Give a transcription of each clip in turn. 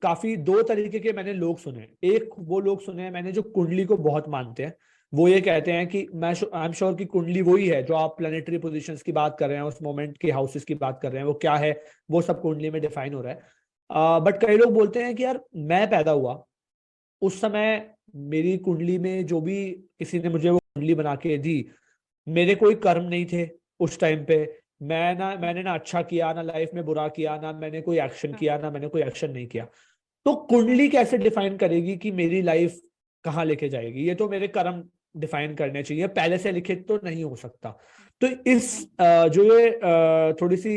काफी दो तरीके के मैंने लोग सुने। एक वो लोग सुने हैं मैंने जो कुंडली को बहुत मानते हैं। वो ये कहते हैं कि आई एम श्योर कि कुंडली वही है जो आप प्लेनेटरी पोजीशंस की बात कर रहे हैं, उस मोमेंट के हाउसेस की बात कर रहे हैं, वो क्या है वो सब कुंडली में डिफाइन हो रहा है। बट कई लोग बोलते हैं कि यार मैं पैदा हुआ उस समय, मेरी कुंडली में जो भी किसी ने मुझे वो कुंडली बना के दी, मेरे कोई कर्म नहीं थे उस टाइम पे। मैंने ना अच्छा किया, ना लाइफ में बुरा किया, ना मैंने कोई एक्शन किया, ना मैंने कोई एक्शन नहीं किया। तो कुंडली कैसे डिफाइन करेगी कि मेरी लाइफ कहाँ लेके जाएगी? ये तो मेरे कर्म डिफाइन करने चाहिए, पहले से लिखित तो नहीं हो सकता। तो इस जो ये थोड़ी सी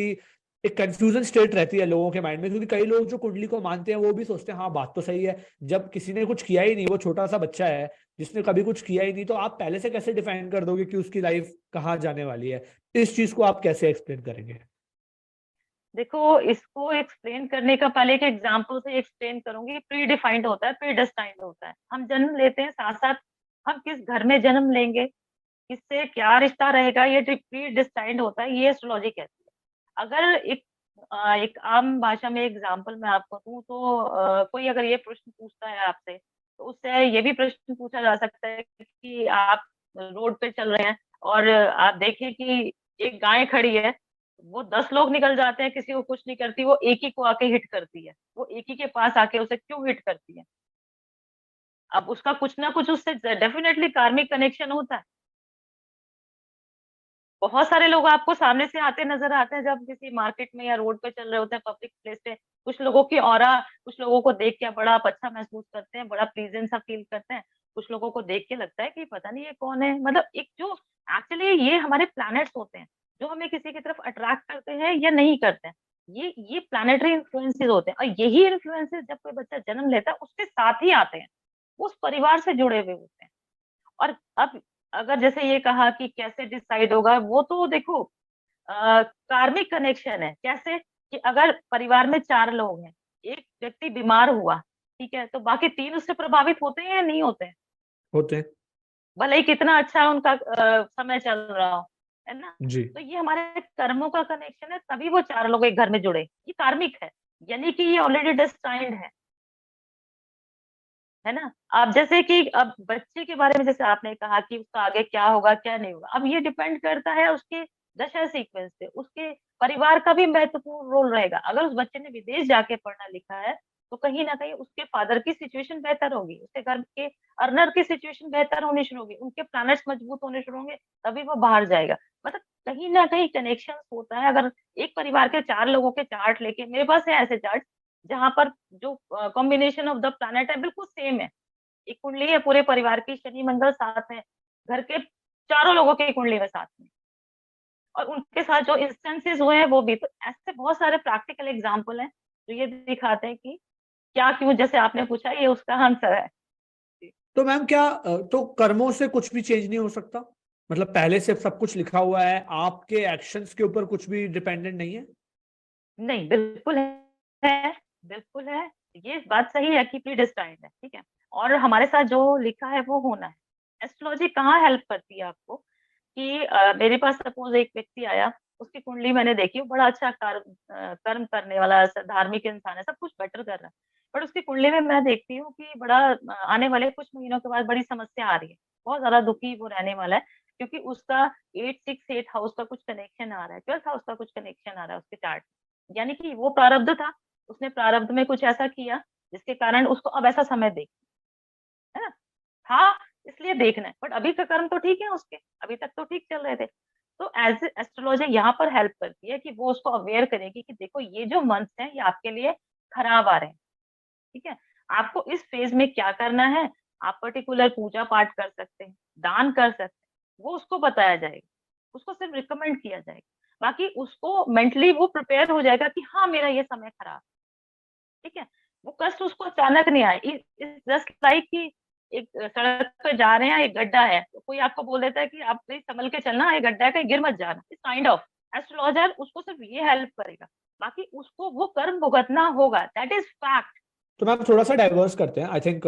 एक कंफ्यूजन स्टेट रहती है लोगों के माइंड में, क्योंकि कई लोग जो कुंडली को मानते हैं वो भी सोचते हैं हाँ बात तो सही है, जब किसी ने कुछ किया ही नहीं, वो छोटा सा बच्चा है जिसने कभी कुछ किया ही नहीं, तो आप पहले से कैसे डिफाइन कर दोगे कि उसकी लाइफ कहाँ जाने वाली है? इस चीज को आप कैसे एक्सप्लेन करेंगे? देखो, इसको एक्सप्लेन करने का पहले एक एग्जांपल से एक्सप्लेन करूंगी। प्री डिफाइंड होता है, प्री डेस्टाइन्ड होता है। हम जन्म लेते हैं, साथ साथ हम किस घर में जन्म लेंगे, किससे क्या रिश्ता रहेगा, ये प्री डिस्टाइंड होता है, ये एस्ट्रोलॉजी कहती है। अगर एक आम भाषा में एग्जांपल मैं आपको दूं तो कोई अगर ये प्रश्न पूछता है आपसे, तो उससे ये भी प्रश्न पूछा जा सकता है कि आप रोड पे चल रहे हैं और आप देखें कि एक गाय खड़ी है, वो 10 लोग निकल जाते हैं, किसी को कुछ नहीं करती, वो एक ही को आके हिट करती है। वो एक ही के पास आके उसे क्यों हिट करती है? अब उसका कुछ ना कुछ उससे डेफिनेटली कार्मिक कनेक्शन होता है। बहुत सारे लोग आपको सामने से आते नजर आते हैं जब किसी मार्केट में या रोड पे चल रहे होते हैं, पब्लिक प्लेस पे। कुछ लोगों की ऑरा, कुछ लोगों को देख के बड़ा आप अच्छा महसूस करते हैं, बड़ा प्लीजेंट सा फील करते हैं। कुछ लोगों को देख के लगता है कि पता नहीं ये कौन है। मतलब एक जो एक्चुअली ये हमारे प्लैनेट्स होते हैं जो हमें किसी की तरफ अट्रैक्ट करते हैं या नहीं करते हैं। ये प्लानिटरी इन्फ्लुएंसेस होते हैं, और यही इन्फ्लुएंसेस जब कोई बच्चा जन्म लेता है उसके साथ ही आते हैं, वो उस परिवार से जुड़े हुए होते हैं। और अब अगर जैसे ये कहा कि कैसे डिसाइड होगा, वो तो देखो कार्मिक कनेक्शन है। कैसे कि अगर परिवार में 4 लोग हैं, एक व्यक्ति बीमार हुआ, ठीक है, तो बाकी 3 उससे प्रभावित होते हैं या नहीं होते हैं? होते हैं। भले ही कितना अच्छा उनका समय चल रहा हो, है ना। जी। तो ये हमारे कर्मों का कनेक्शन है, तभी वो 4 लोग एक घर में जुड़े, ये कार्मिक है। यानी कि ये ऑलरेडी डिस्टाइंड है ना। अब जैसे कि अब बच्चे के बारे में जैसे आपने कहा कि उसका आगे क्या होगा क्या नहीं होगा, अब ये डिपेंड करता है उसके दशा सीक्वेंस पे, उसके परिवार का भी महत्वपूर्ण रोल रहेगा। अगर उस बच्चे ने विदेश जाके पढ़ना लिखा है, तो कहीं ना कहीं उसके फादर की सिचुएशन बेहतर होगी, उसके घर के अर्नर की सिचुएशन बेहतर होनी शुरू होगी, उनके प्लैनेट्स मजबूत होने शुरू होंगे, तभी वो बाहर जाएगा। मतलब कहीं ना कहीं कनेक्शन होता है। अगर एक परिवार के 4 लोगों के चार्ट लेके, मेरे पास है ऐसे चार्ट जहां पर जो कॉम्बिनेशन ऑफ द प्लैनेट है बिल्कुल सेम है। एक कुंडली है पूरे परिवार की, शनि मंगल साथ में, घर के चारों लोगों की कुंडली में साथ में, और उनके साथ जो इंस्टेंसेस हुए हैं वो भी। तो ऐसे बहुत सारे प्रैक्टिकल एग्जाम्पल हैं जो ये दिखाते हैं कि क्या क्यों, जैसे आपने पूछा, ये उसका आंसर है। तो मैम क्या तो कर्मों से कुछ भी चेंज नहीं हो सकता? मतलब पहले से सब कुछ लिखा हुआ है, आपके एक्शंस के ऊपर कुछ भी डिपेंडेंट नहीं है? नहीं, बिल्कुल है, बिल्कुल है। ये बात सही है कि प्रीडिस्टाइंड है, ठीक है, और हमारे साथ जो लिखा है वो होना है। एस्ट्रोलॉजी कहाँ हेल्प करती है आपको कि मेरे पास सपोज एक व्यक्ति आया, उसकी कुंडली मैंने देखी, वो बड़ा अच्छा कर्म करने वाला धार्मिक इंसान है, सब कुछ बेटर कर रहा है। बट उसकी कुंडली में मैं देखती हूँ कि बड़ा आने वाले कुछ महीनों के बाद बड़ी समस्या आ रही है, बहुत ज्यादा दुखी वो रहने वाला है, क्योंकि उसका 868 हाउस का कुछ कनेक्शन आ रहा है, 12th हाउस का कुछ कनेक्शन आ रहा है उसके चार्ट। यानी कि वो प्रारब्ध था, उसने प्रारब्ध में कुछ ऐसा किया जिसके कारण उसको अब ऐसा समय देख, है ना, था, इसलिए देखना है। बट अभी का कर्म तो ठीक है उसके, अभी तक तो ठीक चल रहे थे। तो एज एस्ट्रोलॉजी यहाँ पर हेल्प करती है कि वो उसको अवेयर करेगी कि देखो ये जो मंथ्स हैं ये आपके लिए खराब आ रहे हैं, ठीक है, आपको इस फेज में क्या करना है। आप पर्टिकुलर पूजा पाठ कर सकते हैं, दान कर सकते हैं, वो उसको बताया जाएगा, उसको सिर्फ रिकमेंड किया जाएगा। बाकी उसको मेंटली वो प्रिपेयर हो जाएगा कि हाँ मेरा ये समय खराब, ठीक है। वो कष्ट उसको अचानक नहीं आए। जस्ट लाइक कि एक सड़क पे जा रहे हैं, एक गड्ढा है, तो कोई आपको बोल देता है कि आप प्लीज संभल के चलना, ये गड्ढा है, कहीं गिर मत जाना, इस काइंड ऑफ। एस्ट्रोलॉजर उसको सिर्फ ये हेल्प करेगा, बाकी उसको वो कर्म भुगतना होगा, दैट इज फैक्ट। तो मैम थोड़ा सा डाइवर्स करते हैं। आई थिंक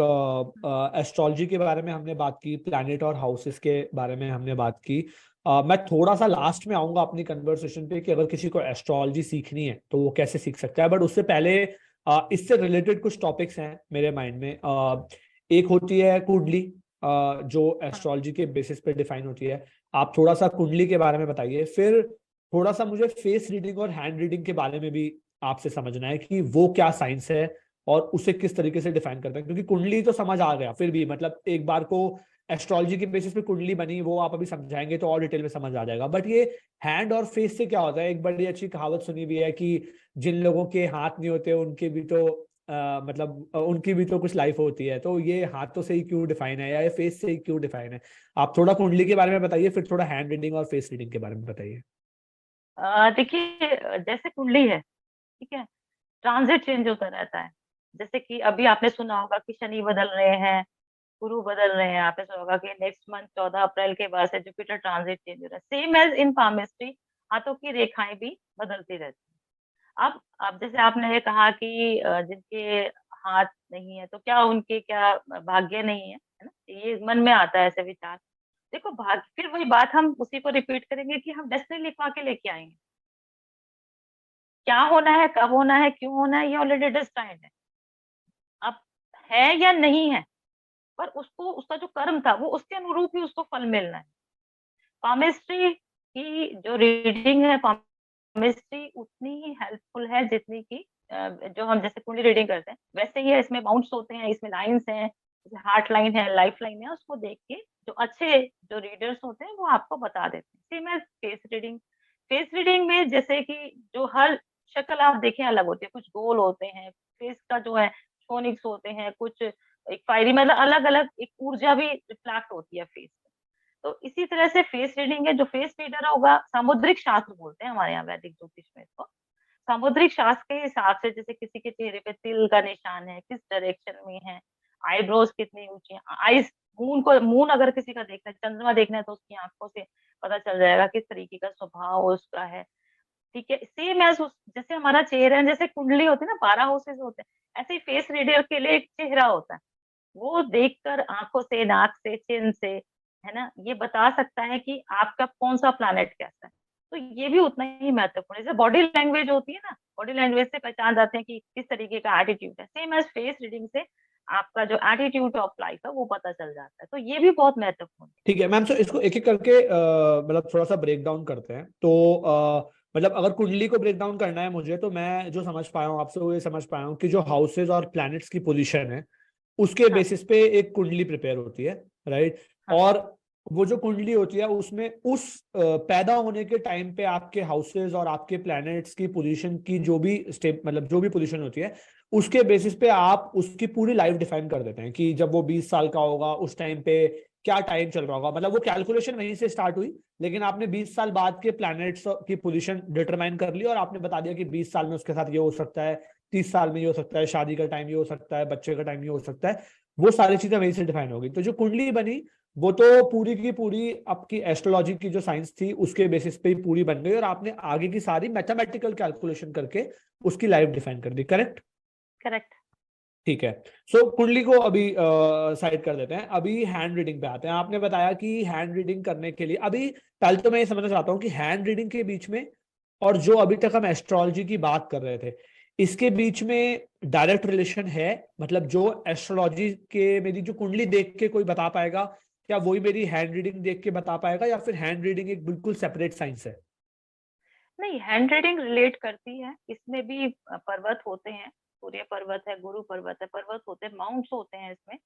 एस्ट्रोलॉजी के बारे में हमने बात की, प्लैनेट और हाउसेस के बारे में हमने बात की। मैं थोड़ा सा लास्ट में आऊंगा अपनी कन्वर्सेशन पे कि अगर किसी को एस्ट्रोलॉजी सीखनी है तो वो कैसे सीख सकता है, बट उससे पहले इससे रिलेटेड कुछ टॉपिक्स हैं मेरे माइंड में। एक होती है कुंडली, जो एस्ट्रोलॉजी के बेसिस पे डिफाइन होती है। आप थोड़ा सा कुंडली के बारे में बताइए, फिर थोड़ा सा मुझे फेस रीडिंग और हैंड रीडिंग के बारे में भी आपसे समझना है कि वो क्या साइंस है और उसे किस तरीके से डिफाइन करते हैं। क्योंकि कुंडली तो समझ आ गया, फिर भी मतलब एक बार को एस्ट्रोलॉजी के बेसिस पे कुंडली बनी, वो आप अभी समझाएंगे तो और डिटेल में समझ आ जाएगा। बट ये हैंड और फेस से क्या होता है? एक बड़ी अच्छी कहावत सुनी भी है कि जिन लोगों के हाथ नहीं होते उनके भी तो उनकी भी तो कुछ लाइफ होती है। तो ये हाथों से ही क्यों डिफाइन है या ये फेस से ही क्यों डिफाइन है? आप थोड़ा कुंडली के बारे में बताइए, फिर थोड़ा हैंड रीडिंग और फेस रीडिंग के बारे में बताइए। देखिए, जैसे कुंडली है, ठीक है, ट्रांजिट चेंज होता रहता है। जैसे कि अभी आपने सुना होगा कि शनि बदल रहे हैं, गुरु बदल रहे हैं। आपने सुना होगा कि नेक्स्ट मंथ 14 अप्रैल के बाद से जुपिटर ट्रांजिट चेंज हो रहा है। सेम एज इन पामिस्ट्री, हाथों की रेखाएं भी बदलती रहती हैं। अब जैसे आपने ये कहा कि जिनके हाथ नहीं है तो क्या उनके क्या भाग्य नहीं है ना? ये मन में आता है ऐसे विचार। देखो, भाग्य, फिर वही बात हम उसी को रिपीट करेंगे कि हम डेस्टिनी लिखवा के लेके आएंगे। क्या होना है, कब होना है, क्यों होना है, ये ऑलरेडी डिस्टाइंड है। अब है या नहीं है, पर उसको, उसका जो कर्म था वो उसके अनुरूप ही उसको फल मिलना है। पामिस्ट्री की जो रीडिंग है, पामिस्ट्री उतनी ही हेल्पफुल है जितनी की जो हम जैसे कुंडली रीडिंग करते हैं वैसे ही है। इसमें माउंट्स होते हैं, इसमें लाइंस हैं, जैसे हार्ट लाइन है, लाइफ लाइन है। उसको देख के जो अच्छे जो रीडर्स होते हैं वो आपको बता देते हैं। Same as face reading. Face reading में जैसे कि जो हर शक्ल आप देखें अलग होती है, कुछ गोल होते हैं, फेस का जो है फोनिक्स होते हैं, कुछ एक फायरी, मतलब अलग अलग एक ऊर्जा भी रिफ्लेक्ट होती है फेस। तो इसी तरह से फेस रीडिंग है। जो फेस रीडर होगा, सामुद्रिक शास्त्र बोलते हैं हमारे यहाँ वैदिक ज्योतिष में इसको। सामुद्रिक शास्त्र के हिसाब से जैसे किसी के चेहरे पे तिल का निशान है, किस डायरेक्शन में है, आईब्रोज कितनी ऊंची है, आईज, मून अगर किसी का देखना है, चंद्रमा देखना है तो उसकी आंखों से पता चल जाएगा किस तरीके का स्वभाव उसका है। ठीक है, सेम एज जैसे हमारा चेहरा है, जैसे कुंडली होती है ना, 12 हाउसेस होते हैं, ऐसे ही फेस रीडर के लिए एक चेहरा होता है। वो देखकर आंखों से, नाक से, चिन से, है ना, ये बता सकता है कि आपका कौन सा प्लैनेट कैसा है। तो ये भी उतना ही महत्वपूर्ण है। जैसे बॉडी लैंग्वेज होती है ना, बॉडी लैंग्वेज से पहचान जाते हैं कि किस तरीके का एटीट्यूड है। सेम एज फेस रीडिंग से आपका जो एटीट्यूड ऑफ लाइफ है वो पता चल जाता है। तो ये भी बहुत महत्वपूर्ण है। ठीक है मैम, तो इसको एक एक करके मतलब थोड़ा सा ब्रेक डाउन करते हैं। तो मतलब अगर कुंडली को ब्रेक डाउन करना है मुझे, तो मैं जो समझ पाया हूँ आपसे वो ये समझ पाया हूँ कि जो हाउसेज और प्लैनेट्स की पोजीशन है उसके हाँ, बेसिस पे एक कुंडली प्रिपेयर होती है, राइट। हाँ, और वो जो कुंडली होती है उसमें उस पैदा होने के टाइम पे आपके हाउसेज और आपके प्लैनेट्स की पोजीशन की जो भी स्टेप, मतलब जो भी पोजीशन होती है उसके बेसिस पे आप उसकी पूरी लाइफ डिफाइन कर देते हैं कि जब वो 20 साल का होगा उस टाइम पे क्या टाइम चल रहा होगा। मतलब वो कैलकुलेशन वहीं से स्टार्ट हुई, लेकिन आपने 20 साल बाद के प्लैनेट्स की पोजीशन डिटरमाइन कर ली और आपने बता दिया कि 20 साल में उसके साथ ये हो सकता है, 30 साल में ये हो सकता है, शादी का टाइम ये हो सकता है, बच्चे का टाइम ये हो सकता है। वो सारी चीजें वहीं से डिफाइन हो गई। तो जो कुंडली बनी वो तो पूरी की पूरी आपकी एस्ट्रोलॉजी की जो साइंस थी उसके बेसिस पे ही पूरी बन गई और आपने आगे की सारी मैथमेटिकल कैलकुलेशन करके उसकी लाइफ डिफाइन कर दी, करेक्ट? करेक्ट। ठीक है। सो कुंडली को अभी साइड कर देते हैं, अभी हैंड रीडिंग पे आते हैं। आपने बताया कि हैंड रीडिंग करने के लिए अभी पहले तो मैं ये समझना चाहता हूँ कि हैंड रीडिंग के बीच में और जो अभी तक हम एस्ट्रोलॉजी की बात कर रहे थे इसके बीच में डायरेक्ट रिलेशन है? मतलब जो एस्ट्रोलॉजी के मेरी जो कुंडली देख के कोई बता पाएगा, क्या वही मेरी हैंड रीडिंग देख के बता पाएगा, या फिर हैंड रीडिंग एक बिल्कुल सेपरेट साइंस है? नहीं, हैंड राइटिंग रिलेट करती है। इसमें भी पर्वत होते हैं, सूर्य पर्वत है, गुरु पर्वत है, पर्वत होते हैं, माउंट्स होते हैं इसमें।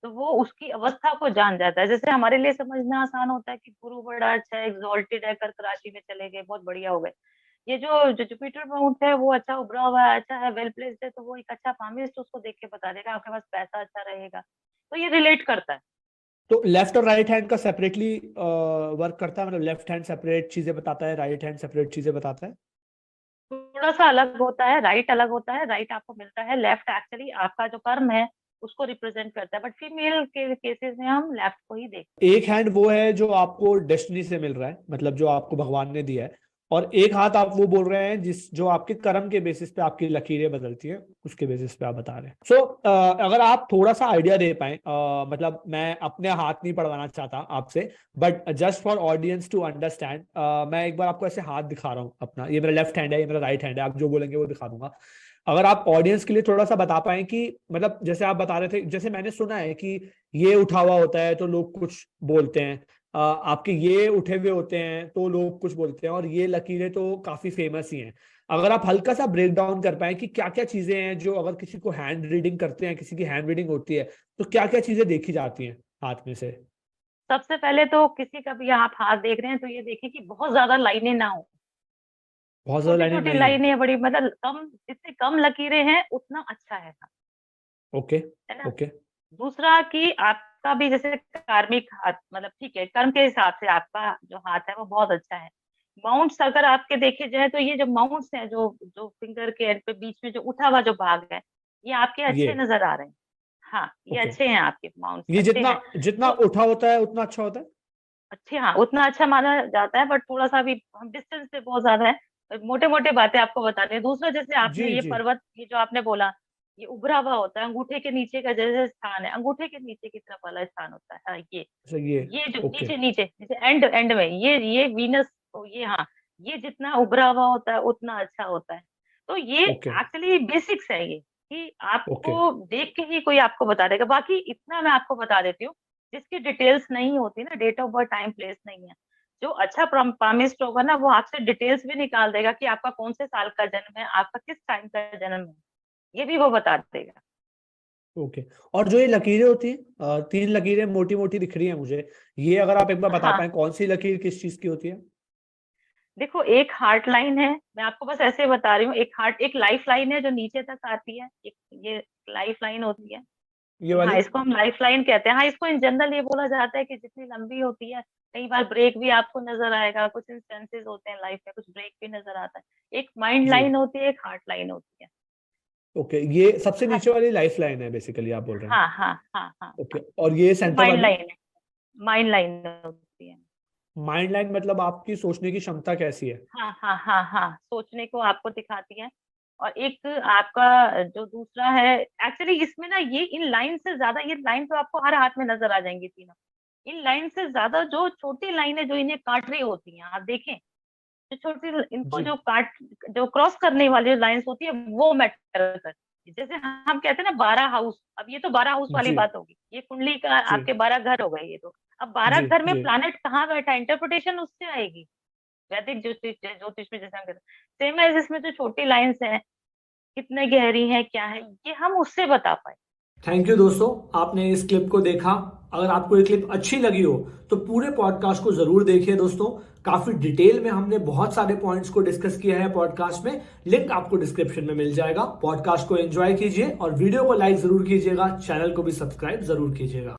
तो वो उसकी अवस्था को जान जाता है। जैसे हमारे लिए समझना आसान होता है कि गुरु बड़ा अच्छा है, एग्जॉल्टेड है, कर्क राशि में चले गए, बहुत बढ़िया हो गए। ये जो जो जुपिटर माउंट है वो अच्छा उभरा हुआ है, अच्छा है, वेल प्लेस्ड है, तो वो एक अच्छा फार्मिस्ट उसको देख के बता देगा आपके पास पैसा अच्छा रहेगा। तो ये रिलेट करता है। तो लेफ्ट और राइट हैंड का सेपरेटली वर्क करता है? मतलब लेफ्ट हैंड सेपरेट चीजें बताता है, राइट हैंड सेपरेट चीजें बताता है? थोड़ा सा अलग होता है, राइट अलग होता है। राइट आपको मिलता है, लेफ्ट एक्चुअली आपका जो कर्म है उसको रिप्रेजेंट करता है। बट फीमेल के केसेस में हम लेफ्ट को ही देखते एक हैंड वो है जो आपको डेस्टिनी से मिल रहा है, मतलब जो आपको भगवान ने दिया है, और एक हाथ आप वो बोल रहे हैं जिस जो आपके कर्म के बेसिस पे आपकी लकीरें बदलती है, उसके बेसिस पे आप बता रहे हैं। सो अगर आप थोड़ा सा आइडिया दे पाए, मतलब मैं अपने हाथ नहीं पढ़वाना चाहता आपसे, but just for audience to understand, मैं एक बार आपको ऐसे हाथ दिखा रहा हूँ अपना, ये मेरा लेफ्ट हैंड है, ये मेरा राइट हैंड है, आप जो बोलेंगे वो दिखा दूंगा। अगर आप ऑडियंस के लिए थोड़ा सा बता पाए कि मतलब जैसे आप बता रहे थे, जैसे मैंने सुना है कि ये उठा हुआ होता है तो लोग कुछ बोलते हैं, आपके ये उठे हुए होते हैं तो लोग कुछ बोलते हैं, और ये लकीरें तो काफी फेमस ही हैं। अगर आप हल्का सा ब्रेक डाउन कर पाए कि क्या क्या चीजें हैं जो अगर किसी को हैंड रीडिंग करते हैं, किसी की हैंड रीडिंग होती है, तो क्या क्या चीजें देखी जाती हैं हाथ में से? सबसे पहले तो किसी का भी आप हाथ देख रहे हैं तो ये देखिए कि बहुत ज्यादा लाइनें ना हो, बहुत ज्यादा छोटी लाइनें छोटी नहीं है? लाइनें बड़ी, मतलब कम, जितनी कम लकीरें हैं उतना अच्छा है, ओके। है ना। ओके। दूसरा कि आपका भी जैसे कार्मिक हाथ, मतलब ठीक है, कर्म के हिसाब से आपका जो हाथ है वो बहुत अच्छा है। माउंट्स अगर आपके देखे जाए तो ये जो माउंट्स हैं, जो जो फिंगर के एंड पे बीच में जो उठा हुआ जो भाग है, ये आपके ये। अच्छे नजर आ रहे हैं। हाँ, ये ओके। अच्छे हैं, आपके माउंट्स ये अच्छे जितना हैं। जितना तो उठा होता है उतना अच्छा होता है? अच्छे, हाँ, उतना अच्छा माना जाता है, बट थोड़ा सा भी हम डिस्टेंस पे बहुत ज्यादा है, मोटे मोटे बातें आपको बता रहे हैं। दूसरा, जैसे आपने जी ये जी। पर्वत, ये जो आपने बोला, ये उभरा हुआ होता है, अंगूठे के नीचे का जैसे स्थान है, अंगूठे के नीचे की तरफ वाला स्थान होता है, हाँ, अच्छा ये। ये जो ओके। नीचे नीचे जैसे एंड एंड में ये वीनस, ये, हाँ, ये जितना उभरा हुआ होता है उतना अच्छा होता है। तो ये ओके। एक्चुअली बेसिक्स है ये, कि ओके। आपको देख के ही कोई आपको बता देगा। बाकी इतना मैं आपको बता देती हूँ, जिसकी डिटेल्स नहीं होती ना, date of birth, time, place नहीं है, जो अच्छा पामिस्ट होगा ना, वो आपसे डिटेल्स भी निकाल देगा कि आपका कौन से साल का जन्म है, आपका किस टाइम का जन्म है, ये भी वो बता देगा। ओके। और जो ये लकीरें होती हैं, 3 लकीरें मोटी मोटी दिख रही हैं मुझे, ये अगर आप एक बार बता हाँ, पाए कौन सी लकीर किस चीज की होती है? देखो, एक हार्ट लाइन है, मैं आपको बस ऐसे बता रही हूँ, एक हार्ट, एक लाइफ लाइन है जो नीचे तक आती है, एक ये लाइफ लाइन होती है। ये हाँ, वाली? इसको हम लाइफ लाइन कहते हैं। हाँ, इसको इन जनरल ये बोला जाता है कि जितनी लंबी होती है, कई बार ब्रेक भी आपको नजर आएगा, कुछ इंस्टेंसेस होते हैं लाइफ में, कुछ ब्रेक भी नजर आता है। एक माइंड जी। लाइन होती है, एक हार्ट लाइन होती है। ओके, ये सबसे हाँ, नीचे वाली लाइफ लाइन है बेसिकली आप बोल रहे हैं? हाँ, हाँ, हाँ, हाँ, ओके। हाँ, और ये ये सेंटर माइंड वाली? लाइन है, माइंड लाइन होती है। माइंड लाइन मतलब आपकी सोचने की क्षमता कैसी है? हाँ, हाँ, हाँ, हाँ, सोचने को आपको दिखाती है। और एक आपका जो दूसरा है, एक्चुअली इसमें ना, ये इन लाइन से ज्यादा, ये लाइन तो आपको हर हाथ में नजर आ जाएंगी तीनों। इन लाइन से ज्यादा जो छोटी लाइन है जो इन्हें काट रही होती हैं, आप देखें, जो छोटी, इनको जी जो काट, जो क्रॉस करने वाली लाइंस होती है, वो मैटर करती है। जैसे हम कहते हैं ना 12 हाउस, अब ये तो 12 हाउस वाली जी बात होगी, ये कुंडली का जी आपके 12 घर हो गए ये तो। अब 12 घर में जी। प्लैनेट कहाँ बैठा है, इंटरप्रिटेशन उससे आएगी, वैदिक ज्योतिष, ज्योतिष में जैसे हम कहते हैं। सेम है, इसमें जो छोटी लाइंस हैं, कितने गहरी है, क्या है, ये हम उससे बता पाए। थैंक यू दोस्तों, आपने इस क्लिप को देखा। अगर आपको ये क्लिप अच्छी लगी हो तो पूरे पॉडकास्ट को जरूर देखिए दोस्तों। काफी डिटेल में हमने बहुत सारे पॉइंट्स को डिस्कस किया है पॉडकास्ट में। लिंक आपको डिस्क्रिप्शन में मिल जाएगा। पॉडकास्ट को एंजॉय कीजिए और वीडियो को लाइक जरूर कीजिएगा, चैनल को भी सब्सक्राइब जरूर कीजिएगा।